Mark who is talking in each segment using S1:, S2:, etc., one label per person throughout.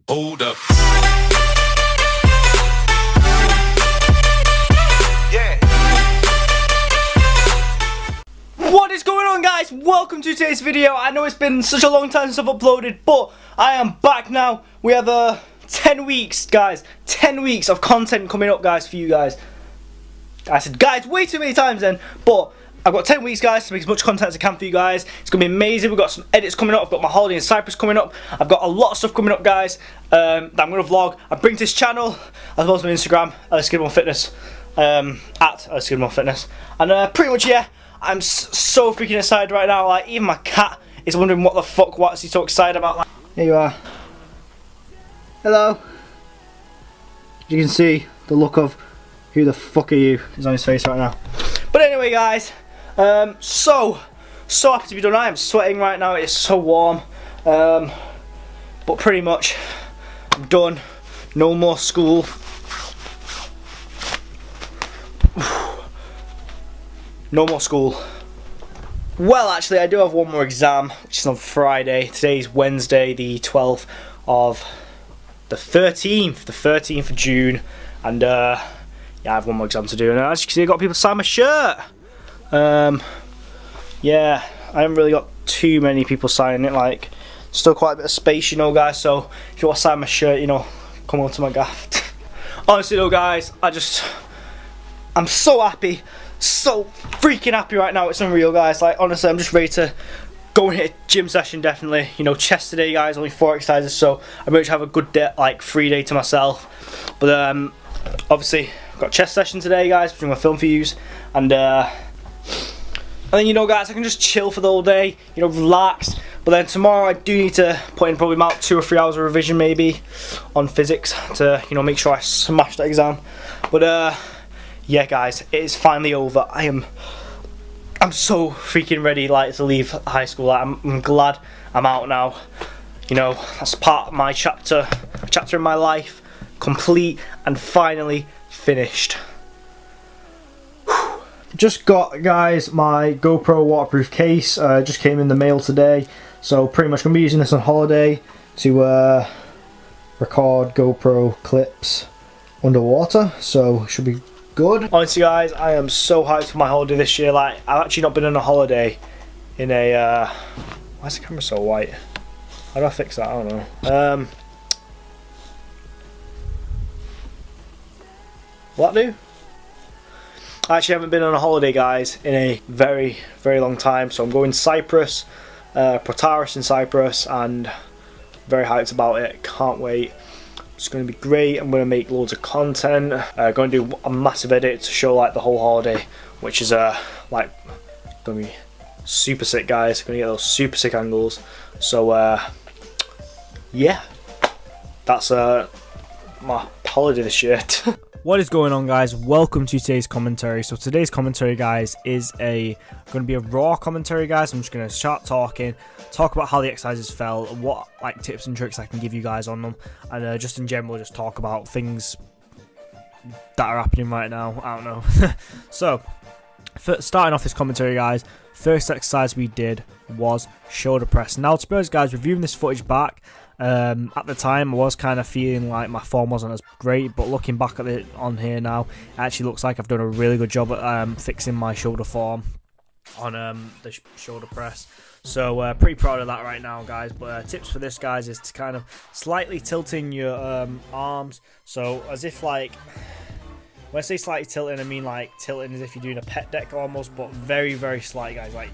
S1: Hold up. Yeah. What is going on, guys? Welcome to today's video. I know it's been such a long time since I've uploaded, but I am back now. We have 10 weeks, guys. 10 weeks of content coming up, guys, for you guys. I said guys way too many times then, but I've got 10 weeks, guys, to make as much content as I can for you guys. It's going to be amazing. We've got some edits coming up. I've got my holiday in Cyprus coming up. I've got a lot of stuff coming up, guys, that I'm going to vlog. I bring to this channel, as well as my Instagram, ellisskidmorefitness, at ellisskidmorefitness. And pretty much, yeah, I'm so freaking excited right now. Like, even my cat is wondering what the fuck, what's he so excited about. Like, here you are. Hello. You can see the look of who the fuck are you is on his face right now. But anyway, guys, so happy to be done. I am sweating right now. It's so warm, but pretty much I'm done. No more school. No more school. Well, actually, I do have one more exam, which is on Friday. Today's Wednesday, the 12th of the 13th of June, and yeah, I have one more exam to do. And as you can see, I got people to sign my shirt. Yeah, I haven't really got too many people signing it. Like, still quite a bit of space, you know, guys. So if you want to sign my shirt, you know, come on to my gaff. Honestly, though, guys, I'm so happy, so freaking happy right now. It's unreal, guys. Like, honestly, I'm just ready to go and hit a gym session. Definitely, you know, chest today, guys. Only 4 exercises, so I'm ready to have a good day, like free day to myself. But obviously, I've got a chest session today, guys, doing my film for yous, and then, you know, guys, I can just chill for the whole day, you know, relax. But then tomorrow I do need to put in probably about 2 or 3 hours of revision maybe on physics to, you know, make sure I smash that exam. But yeah, guys, it is finally over. I'm so freaking ready, like, to leave high school. Like, I'm glad I'm out now. You know, that's part of my chapter in my life, complete and finally finished. Just got, guys, my GoPro waterproof case. Just came in the mail today, so pretty much gonna be using this on holiday to record GoPro clips underwater, so should be good. Honestly, guys, I am so hyped for my holiday this year. Like, I've actually not been on a holiday in a why is the camera so white? How do I fix that? I don't know. What do? I actually haven't been on a holiday, guys, in a very, very long time. So I'm going to Cyprus, Protaras in Cyprus, and very hyped about it. Can't wait. It's going to be great. I'm going to make loads of content. Going to do a massive edit to show like the whole holiday, which is like going to be super sick, guys. Going to get those super sick angles. So yeah, that's my holiday this year. What is going on, guys? Welcome to today's commentary. So today's commentary, guys, is going to be a raw commentary, guys. I'm just going to start talk about how the exercises felt, what like tips and tricks I can give you guys on them, and just in general, just talk about things that are happening right now. I don't know. So starting off this commentary, guys, first exercise we did was shoulder press. Now, to be honest, guys, reviewing this footage back, at the time I was kind of feeling like my form wasn't as great, but looking back at it on here now, it actually looks like I've done a really good job at fixing my shoulder form on the shoulder press. So pretty proud of that right now, guys. But tips for this, guys, is to kind of slightly tilting your arms, so as if like, when I say slightly tilting, I mean like tilting as if you're doing a pet deck almost, but very, very slight, guys. Like,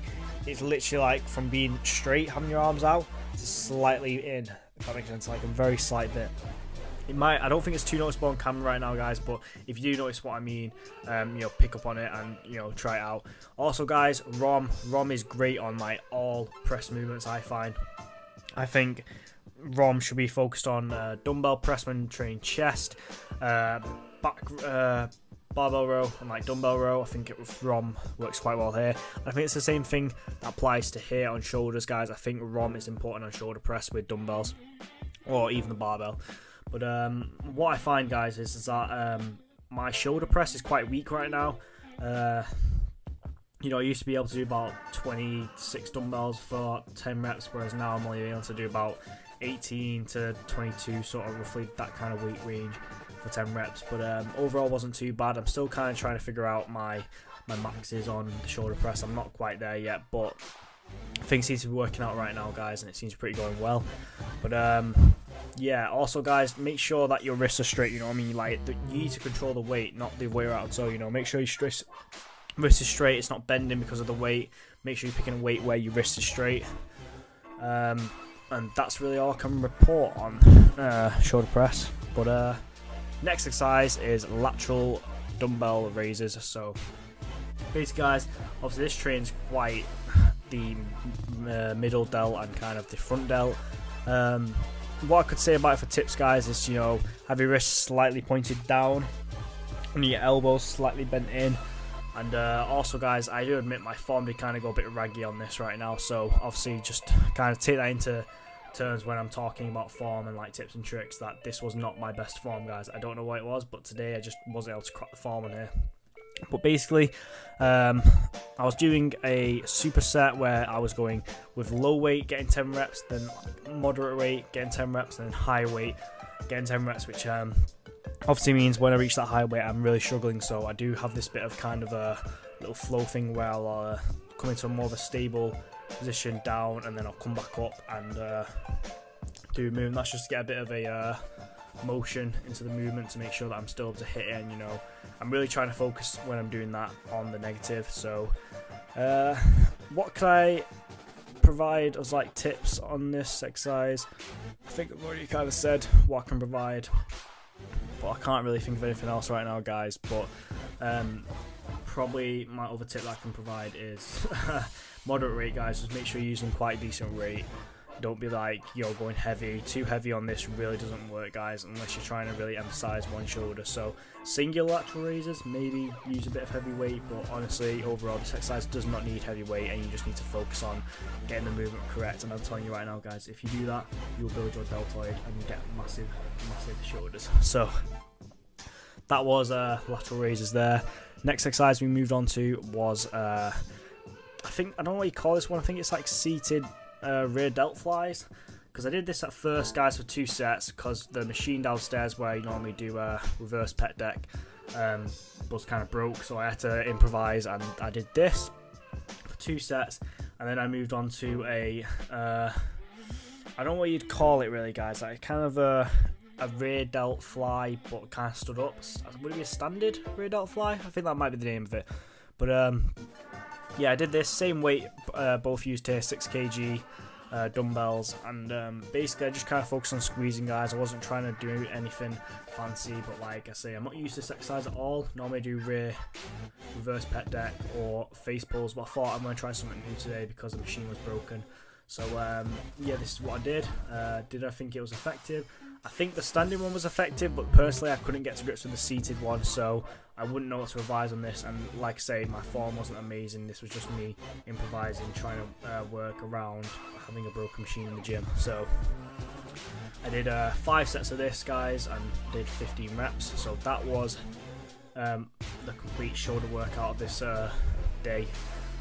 S1: it's literally like from being straight, having your arms out, to slightly in, if that makes sense, like a very slight bit. It might, I don't think it's too noticeable on camera right now, guys, but if you do notice what I mean, pick up on it and, try it out. Also, guys, ROM is great on, like, all press movements, I find. I think ROM should be focused on dumbbell press when training chest, barbell row and like dumbbell row. I think ROM works quite well here. I think it's the same thing that applies to here on shoulders, guys. I think ROM is important on shoulder press with dumbbells or even the barbell. But what I find, guys, is that my shoulder press is quite weak right now. I used to be able to do about 26 dumbbells for 10 reps, whereas now I'm only able to do about 18 to 22, sort of roughly that kind of weight range for 10 reps. But overall wasn't too bad. I'm still kind of trying to figure out my maxes on the shoulder press. I'm not quite there yet, but things seem to be working out right now, guys, and it seems pretty going well. But yeah, also, guys, make sure that your wrists are straight. You know what I mean? Like, you need to control the weight, not the way around. So, make sure your wrist is straight. It's not bending because of the weight. Make sure you're picking a weight where your wrist is straight. And that's really all I can report on shoulder press. But next exercise is lateral dumbbell raises. So basically, guys, obviously this trains quite the middle delt and kind of the front delt. What I could say about it for tips, guys, is have your wrists slightly pointed down and your elbows slightly bent in. And also, guys, I do admit my form did kind of go a bit raggy on this right now, so obviously just kind of take that into terms when I'm talking about form and like tips and tricks, that this was not my best form, guys. I don't know what it was, but today I just wasn't able to crack the form on here. But basically, I was doing a superset where I was going with low weight, getting 10 reps, then moderate weight, getting 10 reps, and then high weight, getting 10 reps, which obviously means when I reach that high weight, I'm really struggling. So I do have this bit of kind of a little flow thing where I'll come into a more of a stable position down, and then I'll come back up and do a movement. That's just to get a bit of a motion into the movement to make sure that I'm still able to hit it. And I'm really trying to focus when I'm doing that on the negative. So what can I provide as like tips on this exercise? I think I've already kind of said what I can provide, but I can't really think of anything else right now, guys. But probably my other tip that I can provide is moderate rate, guys. Just make sure you're using quite a decent rate. Don't be like, going heavy. Too heavy on this really doesn't work, guys, unless you're trying to really emphasize one shoulder. So singular lateral raises, maybe use a bit of heavy weight, but honestly, overall, this exercise does not need heavy weight, and you just need to focus on getting the movement correct. And I'm telling you right now, guys, if you do that, you'll build your deltoid and you get massive shoulders. So that was lateral raises there. Next exercise we moved on to was I don't know what you call this one. I think it's like seated rear delt flies, because I did this at first, guys, for 2 sets, because the machine downstairs where you normally do a reverse pec deck was kind of broke, so I had to improvise, and I did this for 2 sets, and then I moved on to a I don't know what you'd call it really, guys, like kind of a rear delt fly, but kind of stood up. Would it be a standard rear delt fly? I think that might be the name of it. But yeah, I did this same weight, both used here, 6 kg dumbbells, and basically I just kind of focused on squeezing, guys. I wasn't trying to do anything fancy, but like I say, I'm not used to this exercise at all. Normally I do reverse pec deck or face pulls, but I thought I'm going to try something new today because the machine was broken. So yeah, this is what I did. Did I think it was effective? I think the standing one was effective, but personally I couldn't get to grips with the seated one, so I wouldn't know what to revise on this. And like I say, my form wasn't amazing. This was just me improvising, trying to work around having a broken machine in the gym. So I did 5 sets of this, guys, and did 15 reps. So that was the complete shoulder workout of this day.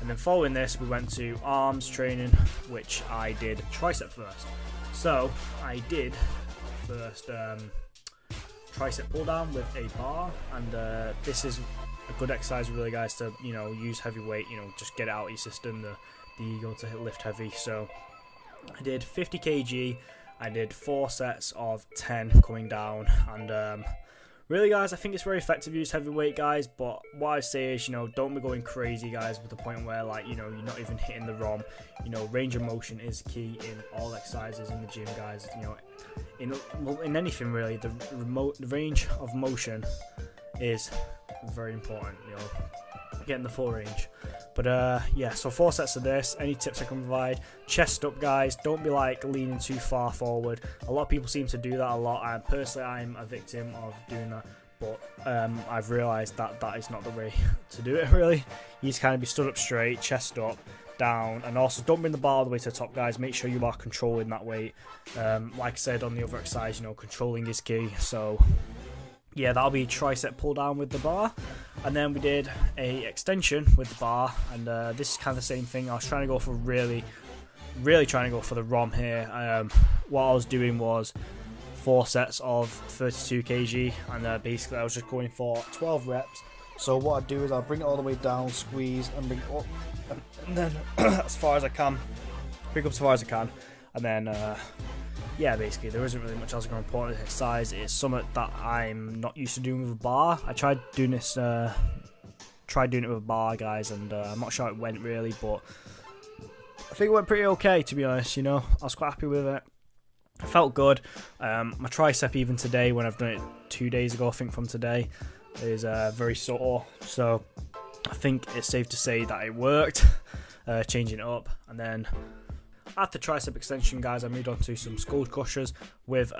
S1: And then following this, we went to arms training, which I did tricep first. So I did first tricep pull down with a bar, and this is a good exercise really, guys, to use heavy weight, just get it out of your system, the ego to lift heavy. So I did 50 kg, I did 4 sets of 10 coming down, and really, guys, I think it's very effective to use heavy weight, guys, but what I say is, you know, don't be going crazy, guys, with the point where, like, you know, you're not even hitting the ROM. You know, range of motion is key in all exercises in the gym, guys. You know, in anything really, the range of motion is very important, you know, getting the full range. But yeah, so 4 sets of this. Any tips I can provide? Chest up, guys. Don't be like leaning too far forward. A lot of people seem to do that a lot, and personally I'm a victim of doing that, but I've realised that that is not the way to do it, really. You just kind of be stood up straight, chest up, down, and also don't bring the bar all the way to the top, guys. Make sure you are controlling that weight. Like I said on the other exercise, you know, controlling is key. So yeah, that'll be tricep pull down with the bar. And then we did a extension with the bar, and this is kind of the same thing. I was trying to go for really trying to go for the ROM here. What I was doing was 4 sets of 32 kg, and basically I was just going for 12 reps. So what I do is I'll bring it all the way down, squeeze, and bring it up, and then as far as I can, bring up as far as I can, and then yeah, basically there isn't really much else going to report on this exercise. It's something that I'm not used to doing with a bar. I tried doing this, tried doing it with a bar, guys, and I'm not sure it went really, but I think it went pretty okay, to be honest. You know, I was quite happy with it. It felt good. My tricep even today, when I've done it 2 days ago, I think from today, is very sore. So I think it's safe to say that it worked. Changing it up, and then after tricep extension, guys, I moved on to some skull crushers with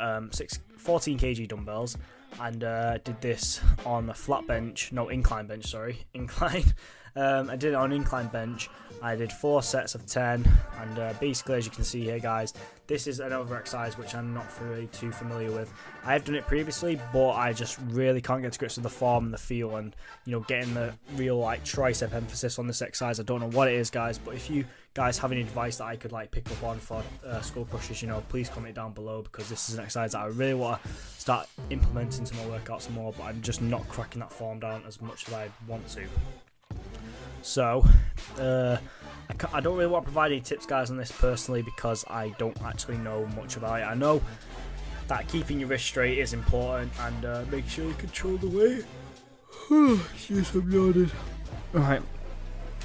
S1: 14 kg dumbbells, and did this on a flat bench, no, incline bench, sorry, incline. I did it on incline bench. I did 4 sets of 10, and basically, as you can see here, guys, this is another exercise which I'm not really too familiar with. I have done it previously, but I just really can't get to grips with the form and the feel, and, you know, getting the real, like, tricep emphasis on this exercise. I don't know what it is, guys, but if you guys have any advice that I could, like, pick up on for skull crushers, you know, please comment down below, because this is an exercise that I really want to start implementing to my workouts more, but I'm just not cracking that form down as much as I want to. So I don't really want to provide any tips, guys, on this personally, because I don't actually know much about it. I know that keeping your wrist straight is important, and make sure you control the weight. Jeez, I'm yawning. Alright,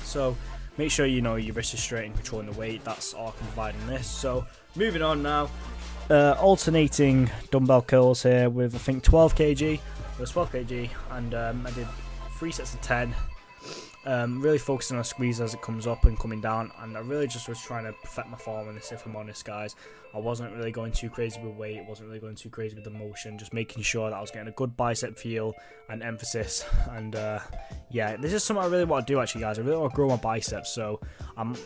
S1: so make sure you know your wrist is straight and controlling the weight. That's all I can provide in this. So moving on now, alternating dumbbell curls here with, I think, 12 kg. It was 12 kg, and I did 3 sets of 10. Really focusing on squeeze as it comes up and coming down, and I really just was trying to perfect my form on this, if I'm honest, guys. I wasn't really going too crazy with weight, wasn't really going too crazy with the motion, just making sure that I was getting a good bicep feel and emphasis. And yeah, this is something I really want to do, actually, guys. I really want to grow my biceps, so I'm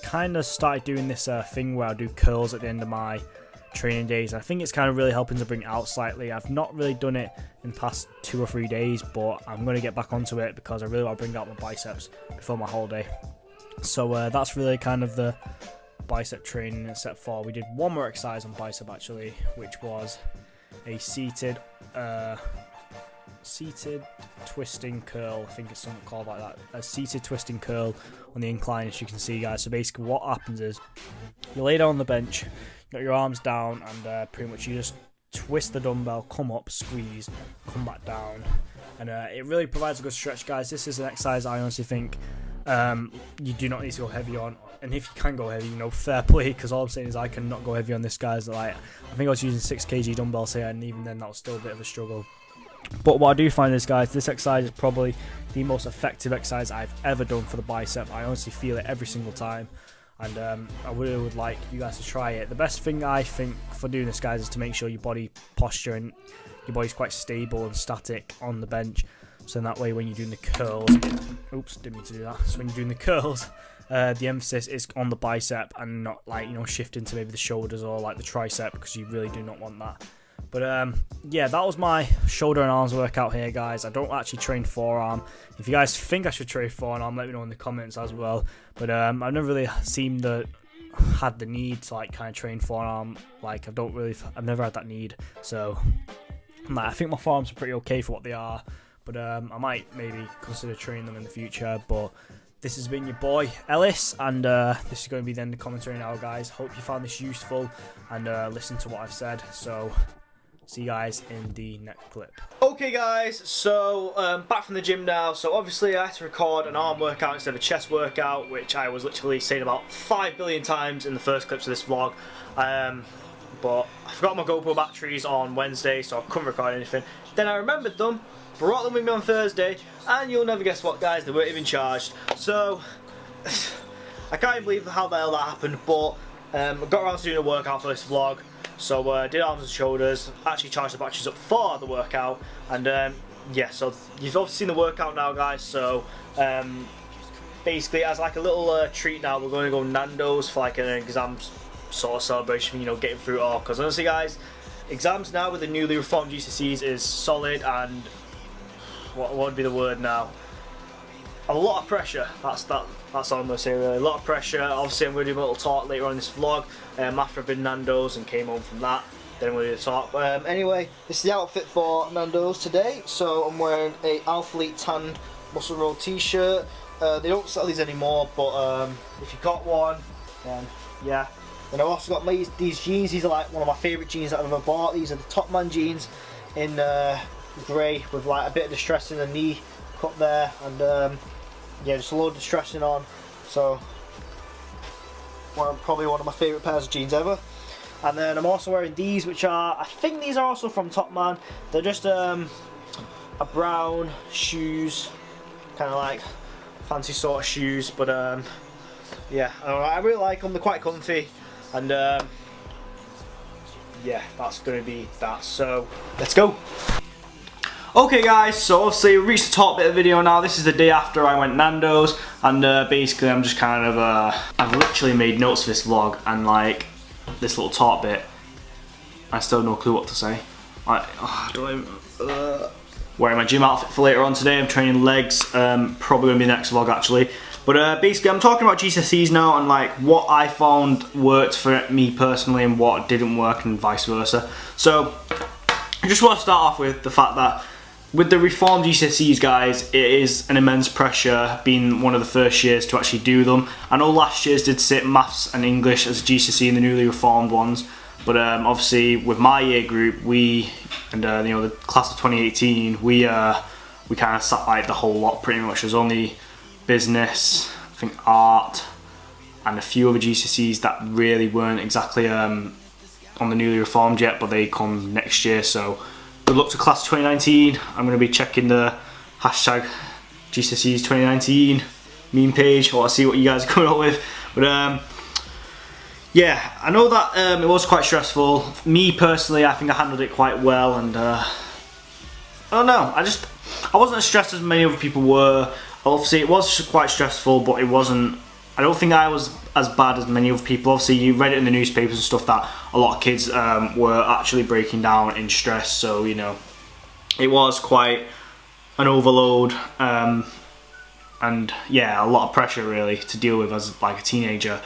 S1: kind of started doing this thing where I do curls at the end of my training days. I think it's kind of really helping to bring it out slightly. I've not really done it in the past 2 or 3 days, but I'm going to get back onto it because I really want to bring out my biceps before my holiday. So that's really kind of the bicep training in set 4. We did one more exercise on bicep, actually, which was a seated twisting curl. I think it's something called like that, a seated twisting curl on the incline, as you can see, guys. So basically what happens is you lay down on the bench, got your arms down, and pretty much you just twist the dumbbell, come up, squeeze, come back down, and it really provides a good stretch, guys. This is an exercise I honestly think you do not need to go heavy on, and if you can go heavy, you know, fair play, because all I'm saying is I cannot go heavy on this, guys. Like, I think I was using 6 kg dumbbells here, and even then that was still a bit of a struggle. But what I do find is, guys, this exercise is probably the most effective exercise I've ever done for the bicep. I honestly feel it every single time, and I really would like you guys to try it. The best thing I think for doing this, guys, is to make sure your body posture and your body's quite stable and static on the bench, so in that way when you're doing the curls, oops, didn't mean to do that. So when you're doing the curls, the emphasis is on the bicep and not, like, you know, shifting to maybe the shoulders or like the tricep, because you really do not want that. But yeah, that was my shoulder and arms workout here, guys. I don't actually train forearm. If you guys think I should train forearm, let me know in the comments as well. But I've never really had the need to, like, kind of train forearm. Like, I've never had that need. So like, I think my forearms are pretty okay for what they are. But I might maybe consider training them in the future. But this has been your boy Ellis, and this is going to be the end of the commentary now, guys. Hope you found this useful and listen to what I've said. So see you guys in the next clip. Okay guys, so back from the gym now. So obviously I had to record an arm workout instead of a chest workout, which I was literally saying about 5 billion times in the first clips of this vlog. But I forgot my GoPro batteries on Wednesday, so I couldn't record anything. Then I remembered them, brought them with me on Thursday, and you'll never guess what, guys, they weren't even charged. So I can't even believe how the hell that happened, but I got around to doing a workout for this vlog. So did arms and shoulders, actually charged the batteries up for the workout, and yeah, so you've obviously seen the workout now, guys. So basically as like a little treat now, we're going to go Nando's for like an exams sort of celebration, you know, getting through it all, because honestly guys, exams now with the newly reformed GCSEs is solid, and what would be the word now? A lot of pressure. That's all I'm going to say really. A lot of pressure. Obviously I'm going to do a little talk later on in this vlog after I've been Nando's and came home from that. Then I'm going to do the talk. Anyway, this is the outfit for Nando's today. So I'm wearing a Alphalete tanned muscle roll t-shirt. They don't sell these anymore, but if you got one, then yeah. Then I've also got these jeans. These are like one of my favourite jeans that I've ever bought. These are the Top Man jeans in grey with like a bit of distress in the knee cut there, and yeah, just a load of distressing on. So probably one of my favourite pairs of jeans ever. And then I'm also wearing these, which are, I think these are also from Top Man. They're just a brown shoes, kind of like fancy sort of shoes, but yeah, I really like them. They're quite comfy, and yeah, that's going to be that. So let's go. Okay guys, so obviously we reached the top bit of the video now. This is the day after I went Nando's, and basically I'm just kind of I've literally made notes for this vlog, and like this little top bit, I still have no clue what to say. Wearing my gym outfit for later on today. I'm training legs, probably gonna be the next vlog actually. But basically I'm talking about GCSEs now, and like what I found worked for me personally and what didn't work, and vice versa. So I just want to start off with the fact that with the reformed GCSEs, guys, it is an immense pressure being one of the first years to actually do them. I know last year's did sit maths and English as a GCSE in the newly reformed ones, but obviously with my year group, we and you know, the class of 2018, we kind of sat like the whole lot pretty much. There's only business, I think art, and a few other GCSEs that really weren't exactly on the newly reformed yet, but they come next year. So good luck to class 2019. I'm going to be checking the hashtag GCSEs 2019 meme page, or I'll see what you guys are coming up with. But yeah, I know that it was quite stressful. Me personally, I think I handled it quite well, and I don't know, I wasn't as stressed as many other people were. Obviously it was quite stressful, but it wasn't, I don't think I was as bad as many other people. Obviously you read it in the newspapers and stuff that a lot of kids were actually breaking down in stress, so you know, it was quite an overload, and yeah, a lot of pressure really to deal with as like a teenager.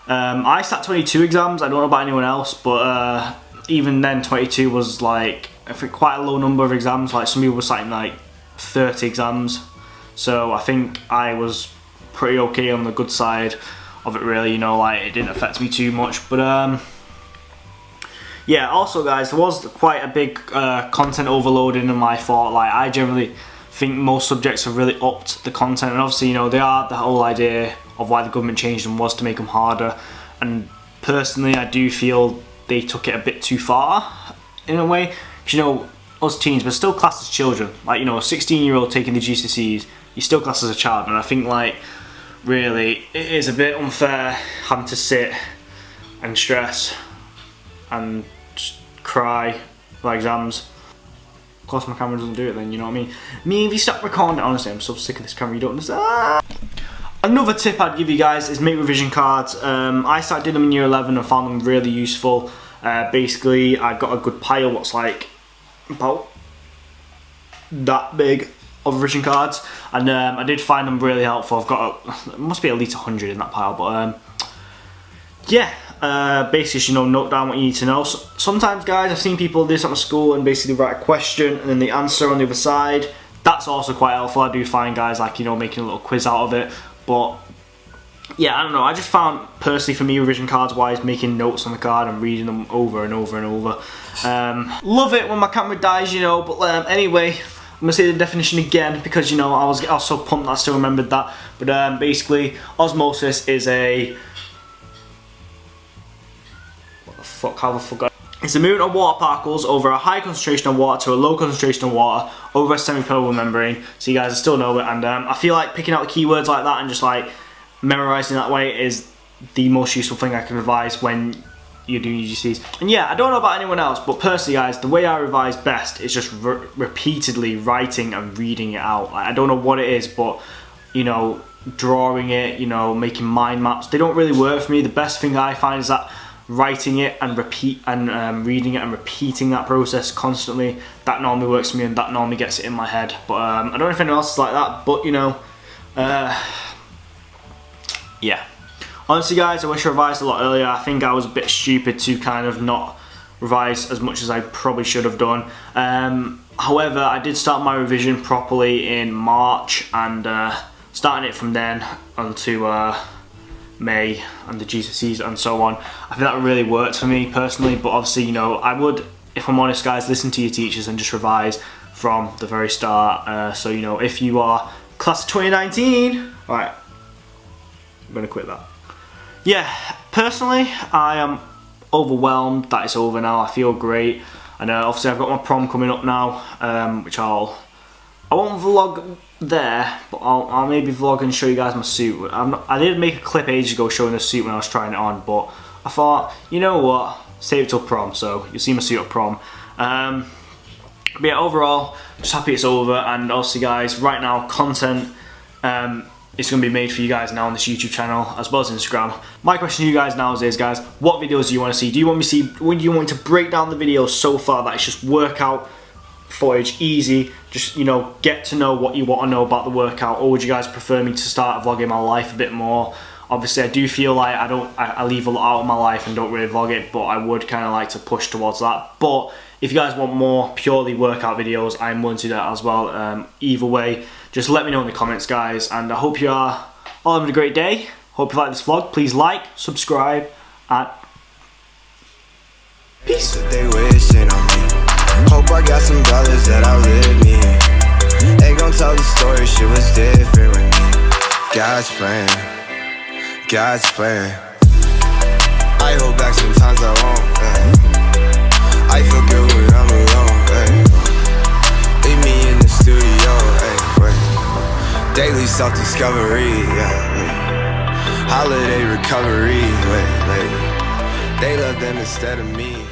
S1: I sat 22 exams. I don't know about anyone else, but even then 22 was like, I think, quite a low number of exams. Like some people were sitting like 30 exams, so I think I was pretty okay on the good side of it really, you know, like it didn't affect me too much. But yeah, also guys, there was quite a big content overloading in my thought. Like I generally think most subjects have really upped the content, and obviously, you know, the whole idea of why the government changed them was to make them harder, and personally I do feel they took it a bit too far in a way, because you know, us teens, we're still classed as children. Like, you know, a 16-year-old taking the GCSEs, you're still classed as a child, and I think like really it is a bit unfair having to sit and stress and just cry for exams. Of course my camera doesn't do it then, you know what I mean? Me, if you stop recording it, honestly I'm so sick of this camera, you don't understand. Another tip I'd give you guys is make revision cards. I started doing them in year 11 and found them really useful. Basically I got a good pile, what's like about that big of revision cards, and I did find them really helpful. I've got it must be at least 100 in that pile, but yeah, basically just, you know, note down what you need to know. So, sometimes guys, I've seen people do this at school and basically write a question and then the answer on the other side. That's also quite helpful. I do find guys like, you know, making a little quiz out of it, but yeah, I don't know, I just found, personally for me, revision cards wise, making notes on the card and reading them over and over and over. Love it when my camera dies, you know, but anyway, I'm going to say the definition again because, you know, I was so pumped that I still remembered that. But basically, osmosis is a... What the fuck, how the fuck... It's the movement of water particles over a high concentration of water to a low concentration of water over a semi-permeable membrane. So you guys still know it, and I feel like picking out the keywords like that and just like memorising that way is the most useful thing I can revise when you're doing UGCs. And yeah, I don't know about anyone else, but personally guys, the way I revise best is just repeatedly writing and reading it out. Like, I don't know what it is, but you know, drawing it, you know, making mind maps, they don't really work for me. The best thing I find is that writing it and reading it and repeating that process constantly, that normally works for me and that normally gets it in my head. But I don't know if anyone else is like that, but you know, yeah. Honestly guys, I wish I revised a lot earlier. I think I was a bit stupid to kind of not revise as much as I probably should have done. However, I did start my revision properly in March, and starting it from then onto May and the GCSEs and so on, I think that really worked for me personally. But obviously, you know, I would, if I'm honest guys, listen to your teachers and just revise from the very start. So you know, if you are class of 2019, right, I'm gonna quit that. Yeah, personally, I am overwhelmed that it's over now. I feel great, and obviously I've got my prom coming up now, which I won't vlog there, but I'll maybe vlog and show you guys my suit. I did make a clip ages ago showing the suit when I was trying it on, but I thought, you know what, save it till prom, so you'll see my suit at prom. But yeah, overall, just happy it's over, and obviously guys, right now, content it's going to be made for you guys now on this YouTube channel as well as Instagram. My question to you guys now is guys, what videos do you want to see? Do you want me to break down the videos so far that it's just workout footage, easy, just, you know, get to know what you want to know about the workout, or would you guys prefer me to start vlogging my life a bit more? Obviously I do feel like I leave a lot out of my life and don't really vlog it, but I would kind of like to push towards that. But if you guys want more purely workout videos, I'm willing to do that as well. Either way, just let me know in the comments guys, and I hope you are all having a great day. Hope you like this vlog. Please like, subscribe, and peace.
S2: They wishing on me. Hope I got some brothers that outlive me. They gon' tell the story, shit was different with me. God's plan, God's plan. I hold back sometimes I won't. I feel good when I'm alone. Leave me in the studio. Daily self-discovery. Holiday recovery. They love them instead of me.